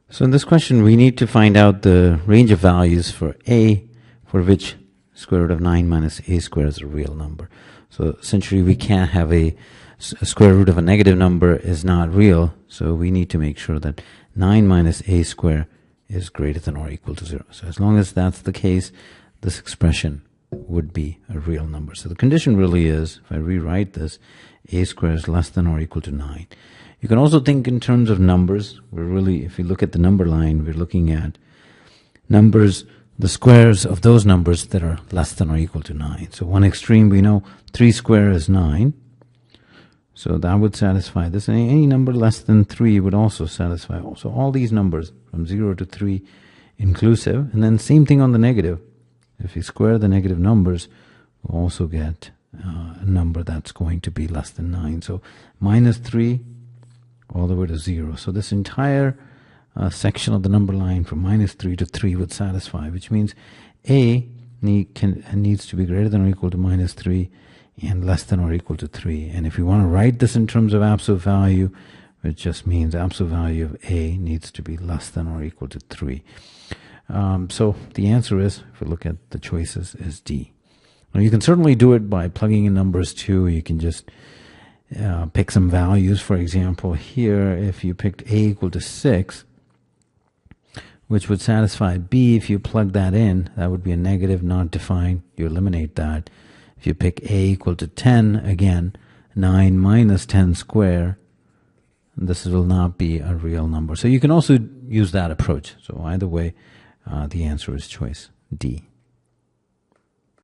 So in this question, we need to find out the range of values for a for which square root of 9 minus a squared is a real number. So essentially, we can't have a square root of a negative number is not real, so we need to make sure that 9 minus a squared is greater than or equal to 0. So as long as that's the case, this expression would be a real number. So the condition really is, if I rewrite this, a squared is less than or equal to 9. You can also think in terms of numbers. We're really, if you look at the number line, we're looking at numbers, the squares of those numbers that are less than or equal to 9. So one extreme, we know 3 squared is 9. So that would satisfy this. And any number less than 3 would also satisfy. So all these numbers from 0 to 3 inclusive. And then same thing on the negative. If you square the negative numbers, we'll also get a number that's going to be less than 9. So minus 3 all the way to 0. So this entire section of the number line from minus 3 to 3 would satisfy, which means a needs to be greater than or equal to minus 3 and less than or equal to 3. And if you want to write this in terms of absolute value, it just means absolute value of a needs to be less than or equal to 3. So the answer is, if we look at the choices, is D. Now you can certainly do it by plugging in numbers too. You can just pick some values. For example, here, if you picked a equal to 6, which would satisfy b, if you plug that in, that would be a negative, not defined. You eliminate that. If you pick a equal to 10, again, 9 minus 10 squared, this will not be a real number. So you can also use that approach. So either way, the answer is choice D.